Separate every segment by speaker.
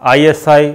Speaker 1: ISI,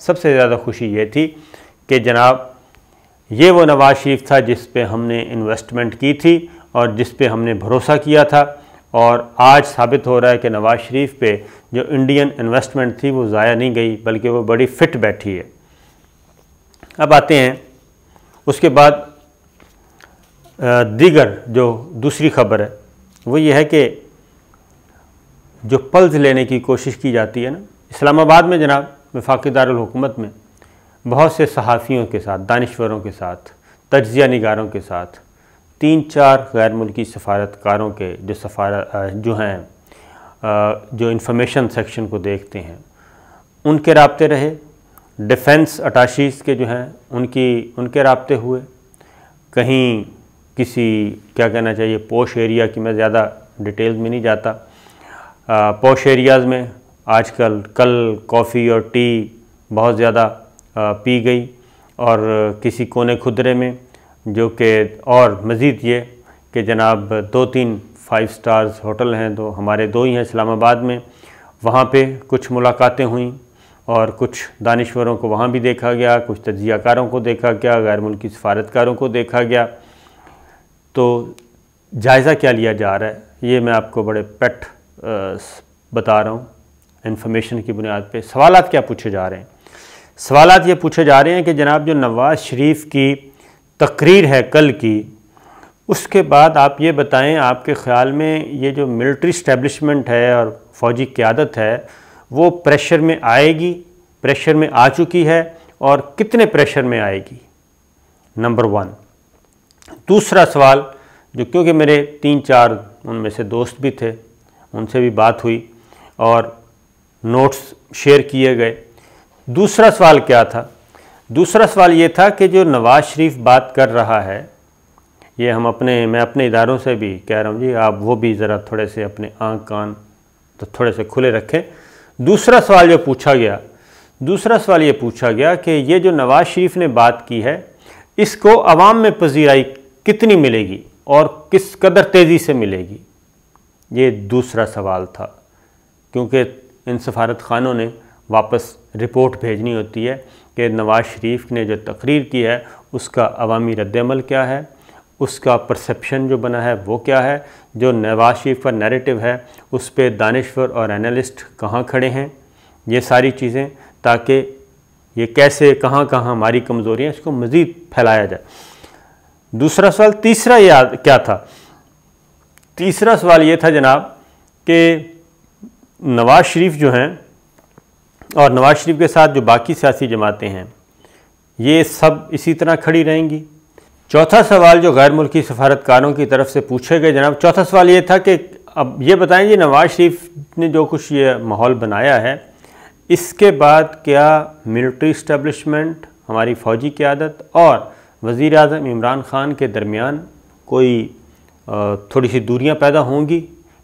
Speaker 1: سب سے زیادہ خوشی یہ تھی کہ جناب یہ وہ نواز شریف تھا جس پہ ہم نے انویسٹمنٹ کی تھی اور جس پہ ہم نے بھروسہ کیا تھا، اور آج ثابت ہو رہا ہے کہ نواز شریف پہ جو انڈین انویسٹمنٹ تھی وہ ضائع نہیں گئی بلکہ وہ بڑی فٹ بیٹھی ہے۔ اب آتے ہیں اس کے بعد دیگر جو دوسری خبر ہے وہ یہ ہے کہ جو پلز لینے کی کوشش کی جاتی ہے نا، اسلام آباد میں جناب وفاقی دارالحکومت میں بہت سے صحافیوں کے ساتھ، دانشوروں کے ساتھ، تجزیہ نگاروں کے ساتھ 3-4 غیر ملکی سفارتکاروں کے جو ہیں جو انفارمیشن سیکشن کو دیکھتے ہیں ان کے رابطے رہے، ڈیفنس اٹاشیز کے جو ہیں ان کے رابطے ہوئے، کہیں کسی کیا کہنا چاہیے پوش ایریا کی میں زیادہ ڈیٹیل میں نہیں جاتا، پوش ایریاز میں آج کل کافی اور ٹی بہت زیادہ پی گئی، اور کسی کونے خدرے میں جو کہ اور مزید یہ کہ جناب 2-3 5 سٹارز ہوٹل ہیں، تو ہمارے 2 ہی ہیں اسلام آباد میں، وہاں پہ کچھ ملاقاتیں ہوئیں اور کچھ دانشوروں کو وہاں بھی دیکھا گیا، کچھ تجزیہ کاروں کو دیکھا گیا، غیر ملکی سفارتکاروں کو دیکھا گیا۔ تو جائزہ کیا لیا جا رہا ہے یہ میں آپ کو بڑے پیٹ بتا رہا ہوں انفارمیشن کی بنیاد پہ۔ سوالات کیا پوچھے جا رہے ہیں؟ سوالات یہ پوچھے جا رہے ہیں کہ جناب جو نواز شریف کی تقریر ہے کل کی، اس کے بعد آپ یہ بتائیں آپ کے خیال میں یہ جو ملٹری اسٹیبلشمنٹ ہے اور فوجی قیادت ہے وہ پریشر میں آئے گی، پریشر میں آ چکی ہے، اور کتنے پریشر میں آئے گی؟ نمبر 1۔ دوسرا سوال جو کیونکہ میرے 3-4 ان میں سے دوست بھی تھے، ان سے بھی بات ہوئی اور نوٹس شیئر کیے گئے۔ دوسرا سوال کیا تھا؟ دوسرا سوال یہ تھا کہ جو نواز شریف بات کر رہا ہے، یہ میں اپنے اداروں سے بھی کہہ رہا ہوں جی آپ وہ بھی ذرا تھوڑے سے اپنے آنکھ کان تو تھوڑے سے کھلے رکھیں۔ دوسرا سوال جو پوچھا گیا، دوسرا سوال یہ پوچھا گیا کہ یہ جو نواز شریف نے بات کی ہے اس کو عوام میں پذیرائی کتنی ملے گی اور کس قدر تیزی سے ملے گی؟ یہ دوسرا سوال تھا، کیونکہ ان سفارت خانوں نے واپس رپورٹ بھیجنی ہوتی ہے کہ نواز شریف نے جو تقریر کی ہے اس کا عوامی رد عمل کیا ہے، اس کا پرسیپشن جو بنا ہے وہ کیا ہے، جو نواز شریف کا نیریٹو ہے اس پہ دانشور اور اینالسٹ کہاں کھڑے ہیں، یہ ساری چیزیں، تاکہ یہ کیسے کہاں ہماری کمزوریاں اس کو مزید پھیلایا جائے۔ دوسرا سوال تیسرا کیا تھا؟ تیسرا سوال یہ تھا جناب کہ نواز شریف جو ہیں اور نواز شریف کے ساتھ جو باقی سیاسی جماعتیں ہیں یہ سب اسی طرح کھڑی رہیں گی؟ چوتھا سوال جو غیر ملکی سفارتکاروں کی طرف سے پوچھے گئے جناب، چوتھا سوال یہ تھا کہ اب یہ بتائیں جی نواز شریف نے جو کچھ یہ ماحول بنایا ہے اس کے بعد کیا ملٹری اسٹیبلشمنٹ، ہماری فوجی قیادت اور وزیر اعظم عمران خان کے درمیان کوئی تھوڑی سی دوریاں پیدا ہوں گی؟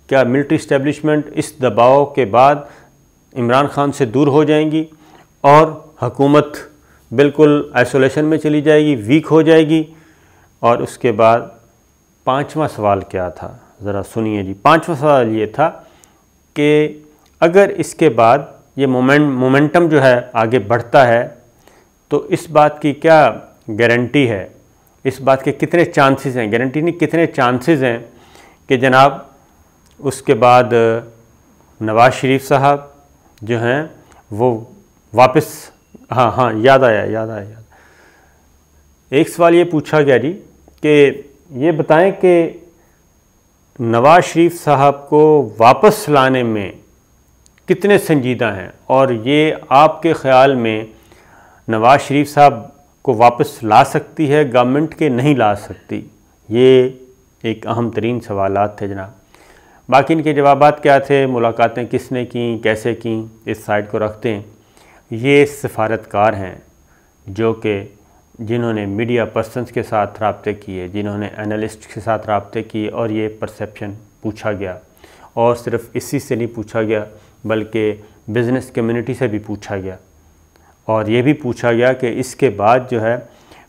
Speaker 1: کیا ملٹری اسٹیبلشمنٹ اس دباؤ کے بعد عمران خان سے دور ہو جائیں گی اور حکومت بالکل آئسولیشن میں چلی جائے گی، ویک ہو جائے گی؟ اور اس کے بعد پانچواں سوال کیا تھا؟ ذرا سنیے جی۔ پانچواں سوال یہ تھا کہ اگر اس کے بعد یہ مومنٹم جو ہے آگے بڑھتا ہے تو اس بات کی کیا گارنٹی ہے، اس بات کے کتنے چانسز ہیں، گارنٹی نہیں کتنے چانسز ہیں کہ جناب اس کے بعد نواز شریف صاحب جو ہیں وہ واپس یاد آیا ایک سوال یہ پوچھا گیا جی کہ یہ بتائیں کہ نواز شریف صاحب کو واپس لانے میں کتنے سنجیدہ ہیں، اور یہ آپ کے خیال میں نواز شریف صاحب کو واپس لا سکتی ہے گورنمنٹ کے نہیں لا سکتی؟ یہ ایک اہم ترین سوالات تھے جناب۔ باقی ان کے جوابات کیا تھے، ملاقاتیں کس نے کیں، کیسے کیں، اس سائڈ کو رکھتے ہیں۔ یہ سفارتکار ہیں جو کہ جنہوں نے میڈیا پرسنز کے ساتھ رابطے کیے، جنہوں نے اینالسٹ کے ساتھ رابطے کیے، اور یہ پرسیپشن پوچھا گیا، اور صرف اسی سے نہیں پوچھا گیا بلکہ بزنس کمیونٹی سے بھی پوچھا گیا، اور یہ بھی پوچھا گیا کہ اس کے بعد جو ہے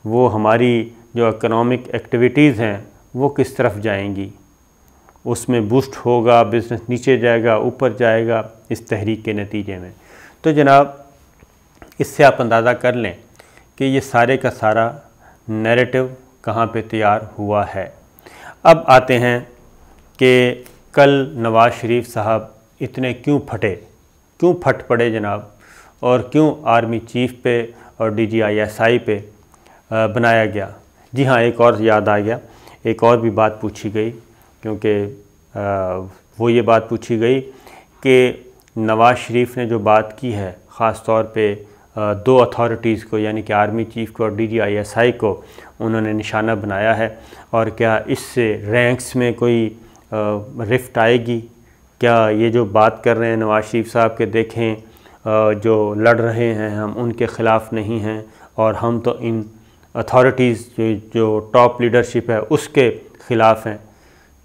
Speaker 1: وہ ہماری جو اکنامک ایکٹیویٹیز ہیں وہ کس طرف جائیں گی، اس میں بوسٹ ہوگا، بزنس نیچے جائے گا، اوپر جائے گا اس تحریک کے نتیجے میں۔ تو جناب اس سے آپ اندازہ کر لیں کہ یہ سارے کا سارا نیریٹو کہاں پہ تیار ہوا ہے۔ اب آتے ہیں کہ کل نواز شریف صاحب اتنے کیوں پھٹ پڑے جناب، اور کیوں آرمی چیف پہ اور DGISI پہ بنایا گیا۔ جی ہاں، ایک اور یاد آ گیا، ایک اور بھی بات پوچھی گئی، کیونکہ وہ یہ بات پوچھی گئی کہ نواز شریف نے جو بات کی ہے خاص طور پہ دو اتھارٹیز کو، یعنی کہ آرمی چیف کو اور DGISI کو انہوں نے نشانہ بنایا ہے، اور کیا اس سے رینکس میں کوئی رفٹ آئے گی؟ کیا یہ جو بات کر رہے ہیں نواز شریف صاحب کے دیکھیں جو لڑ رہے ہیں ہم ان کے خلاف نہیں ہیں، اور ہم تو ان اتھارٹیز جو ٹاپ لیڈرشپ ہے اس کے خلاف ہیں؟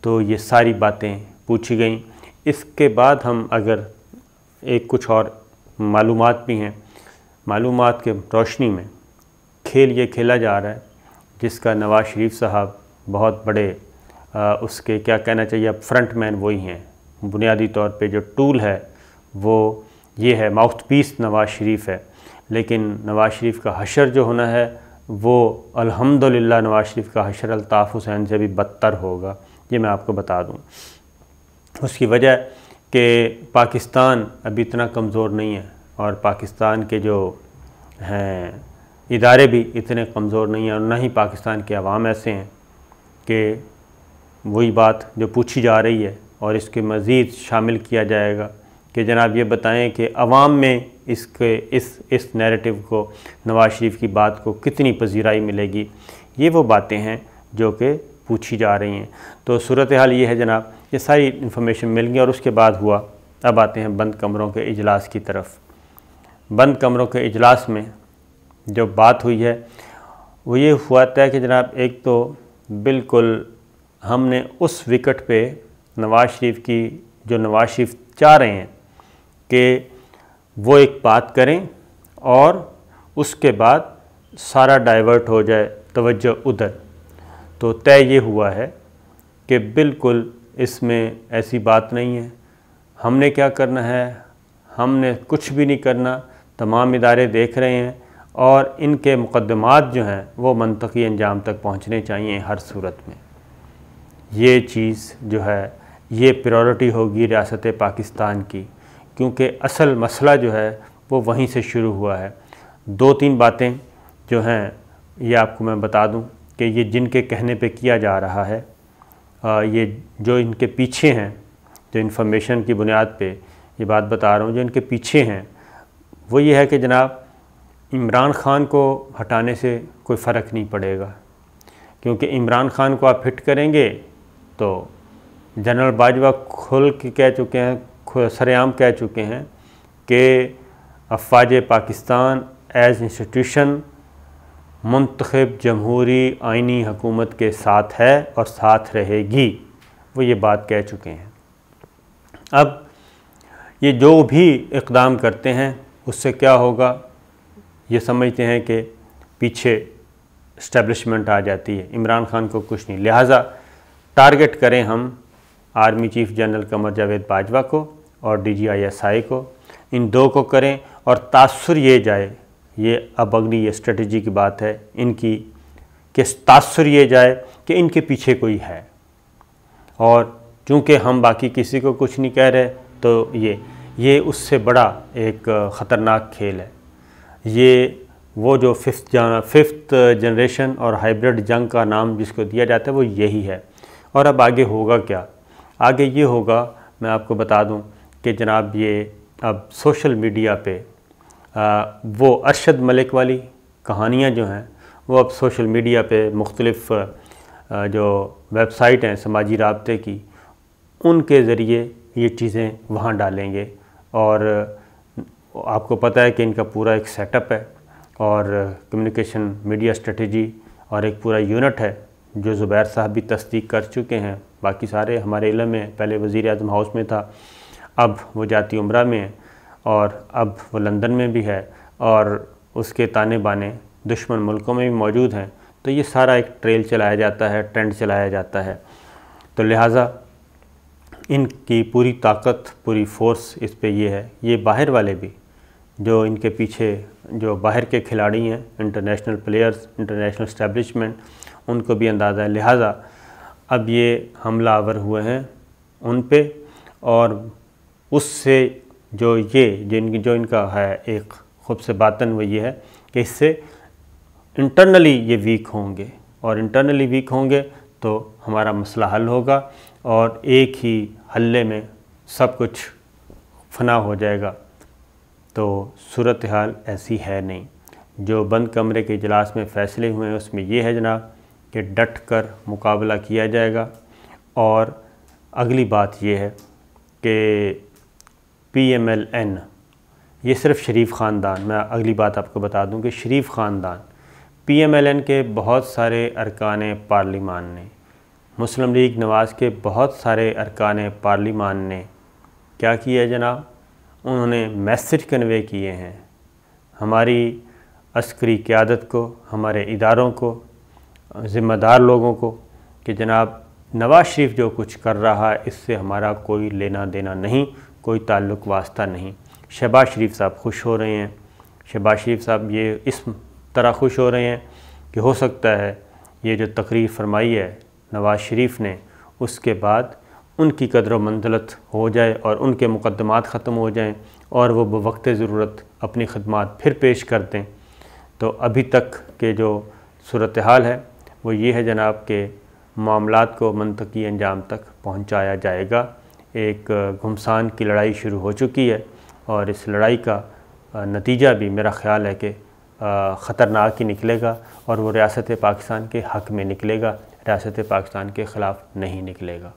Speaker 1: تو یہ ساری باتیں پوچھی گئیں۔ اس کے بعد ہم اگر ایک کچھ اور معلومات بھی ہیں، معلومات کے روشنی میں کھیل یہ کھیلا جا رہا ہے جس کا نواز شریف صاحب بہت بڑے اس کے کیا کہنا چاہیے، اب فرنٹ مین وہی ہیں۔ بنیادی طور پہ جو ٹول ہے وہ یہ ہے، ماؤتھ پیس نواز شریف ہے، لیکن نواز شریف کا حشر جو ہونا ہے وہ الحمدللہ نواز شریف کا حشر الطاف حسین سے بھی بدتر ہوگا، یہ میں آپ کو بتا دوں۔ اس کی وجہ کہ پاکستان ابھی اتنا کمزور نہیں ہے، اور پاکستان کے جو ہیں ادارے بھی اتنے کمزور نہیں ہیں، اور نہ ہی پاکستان کے عوام ایسے ہیں کہ وہی بات جو پوچھی جا رہی ہے اور اس کے مزید شامل کیا جائے گا کہ جناب یہ بتائیں کہ عوام میں اس نیریٹو کو، نواز شریف کی بات کو کتنی پذیرائی ملے گی۔ یہ وہ باتیں ہیں جو کہ پوچھی جا رہی ہیں۔ تو صورتحال یہ ہے جناب، یہ ساری انفارمیشن مل گئی، اور اس کے بعد ہوا، اب آتے ہیں بند کمروں کے اجلاس کی طرف۔ بند کمروں کے اجلاس میں جو بات ہوئی ہے وہ یہ ہوا ہے کہ جناب ایک تو بالکل ہم نے اس وکٹ پہ نواز شریف کی، جو نواز شریف چاہ رہے ہیں کہ وہ ایک بات کریں اور اس کے بعد سارا ڈائیورٹ ہو جائے، توجہ ادھر، تو طے یہ ہوا ہے کہ بالکل اس میں ایسی بات نہیں ہے۔ ہم نے کیا کرنا ہے؟ ہم نے کچھ بھی نہیں کرنا، تمام ادارے دیکھ رہے ہیں، اور ان کے مقدمات جو ہیں وہ منطقی انجام تک پہنچنے چاہیے ہر صورت میں۔ یہ چیز جو ہے یہ پریورٹی ہوگی ریاست پاکستان کی، کیونکہ اصل مسئلہ جو ہے وہ وہیں سے شروع ہوا ہے۔ دو تین باتیں جو ہیں یہ آپ کو میں بتا دوں کہ یہ جن کے کہنے پہ کیا جا رہا ہے، یہ جو ان کے پیچھے ہیں، جو انفارمیشن کی بنیاد پہ یہ بات بتا رہا ہوں، جو ان کے پیچھے ہیں وہ یہ ہے کہ جناب عمران خان کو ہٹانے سے کوئی فرق نہیں پڑے گا، کیونکہ عمران خان کو آپ ہٹ کریں گے تو جنرل باجوہ کھل کے کہہ چکے ہیں، سر عام کہہ چکے ہیں کہ افواج پاکستان ایز انسٹیٹیوشن منتخب جمہوری آئینی حکومت کے ساتھ ہے اور ساتھ رہے گی، وہ یہ بات کہہ چکے ہیں۔ اب یہ جو بھی اقدام کرتے ہیں اس سے کیا ہوگا، یہ سمجھتے ہیں کہ پیچھے اسٹیبلشمنٹ آ جاتی ہے، عمران خان کو کچھ نہیں، لہٰذا ٹارگٹ کریں ہم army chief general Qamar Javed Bajwa کو اور DGISI کو، ان دو کو کریں، اور تاثر یہ جائے، یہ اب اگلی یہ اسٹریٹجی کی بات ہے ان کی، کہ تاثر یہ جائے کہ ان کے پیچھے کوئی ہے، اور چونکہ ہم باقی کسی کو کچھ نہیں کہہ رہے تو یہ اس سے بڑا ایک خطرناک کھیل ہے۔ یہ وہ جو ففتھ جنریشن اور ہائبرڈ جنگ کا نام جس کو دیا جاتا ہے وہ یہی ہے۔ اور اب آگے ہوگا کیا؟ آگے یہ ہوگا، میں آپ کو بتا دوں کہ جناب یہ اب سوشل میڈیا پہ وہ ارشد ملک والی کہانیاں جو ہیں وہ اب سوشل میڈیا پہ مختلف جو ویب سائٹ ہیں سماجی رابطے کی، ان کے ذریعے یہ چیزیں وہاں ڈالیں گے، اور آپ کو پتہ ہے کہ ان کا پورا ایک سیٹ اپ ہے اور کمیونیکیشن میڈیا اسٹریٹجی اور ایک پورا یونٹ ہے جو زبیر صاحب بھی تصدیق کر چکے ہیں، باقی سارے ہمارے علم میں، پہلے وزیر اعظم ہاؤس میں تھا، اب وہ جاتی عمرہ میں ہے، اور اب وہ لندن میں بھی ہے، اور اس کے تانے بانے دشمن ملکوں میں بھی موجود ہیں، تو یہ سارا ایک ٹریل چلایا جاتا ہے، ٹرینڈ چلایا جاتا ہے، تو لہٰذا ان کی پوری طاقت، پوری فورس اس پہ یہ ہے۔ یہ باہر والے بھی جو ان کے پیچھے جو باہر کے کھلاڑی ہیں، انٹرنیشنل پلیئرز، انٹرنیشنل اسٹیبلشمنٹ، ان کو بھی اندازہ ہے، لہٰذا اب یہ حملہ آور ہوئے ہیں ان پہ، اور اس سے جو ان کا ہے ایک خبث باطن وہ یہ ہے کہ اس سے انٹرنلی یہ ویک ہوں گے، اور انٹرنلی ویک ہوں گے تو ہمارا مسئلہ حل ہوگا، اور ایک ہی حلے میں سب کچھ فنا ہو جائے گا۔ تو صورتحال ایسی ہے نہیں۔ جو بند کمرے کے اجلاس میں فیصلے ہوئے ہیں اس میں یہ ہے جناب کہ ڈٹ کر مقابلہ کیا جائے گا، اور اگلی بات یہ ہے کہ پی ایم ایل این، یہ صرف شریف خاندان، میں اگلی بات آپ کو بتا دوں کہ شریف خاندان، پی ایم ایل این کے بہت سارے ارکان پارلیمان نے، مسلم لیگ نواز کے بہت سارے ارکان پارلیمان نے کیا کیا ہے جناب؟ انہوں نے میسج کنوے کیے ہیں ہماری عسکری قیادت کو، ہمارے اداروں کو، ذمہ دار لوگوں کو کہ جناب نواز شریف جو کچھ کر رہا ہے اس سے ہمارا کوئی لینا دینا نہیں، کوئی تعلق واسطہ نہیں۔ شہباز شریف صاحب خوش ہو رہے ہیں، شہباز شریف صاحب یہ اس طرح خوش ہو رہے ہیں کہ ہو سکتا ہے یہ جو تقریر فرمائی ہے نواز شریف نے اس کے بعد ان کی قدر و منزلت ہو جائے اور ان کے مقدمات ختم ہو جائیں اور وہ بوقت ضرورت اپنی خدمات پھر پیش کر دیں۔ تو ابھی تک کے جو صورتحال ہے وہ یہ ہے جناب کہ معاملات کو منطقی انجام تک پہنچایا جائے گا۔ ایک گھمسان کی لڑائی شروع ہو چکی ہے، اور اس لڑائی کا نتیجہ بھی میرا خیال ہے کہ خطرناک ہی نکلے گا، اور وہ ریاست پاکستان کے حق میں نکلے گا، ریاست پاکستان کے خلاف نہیں نکلے گا۔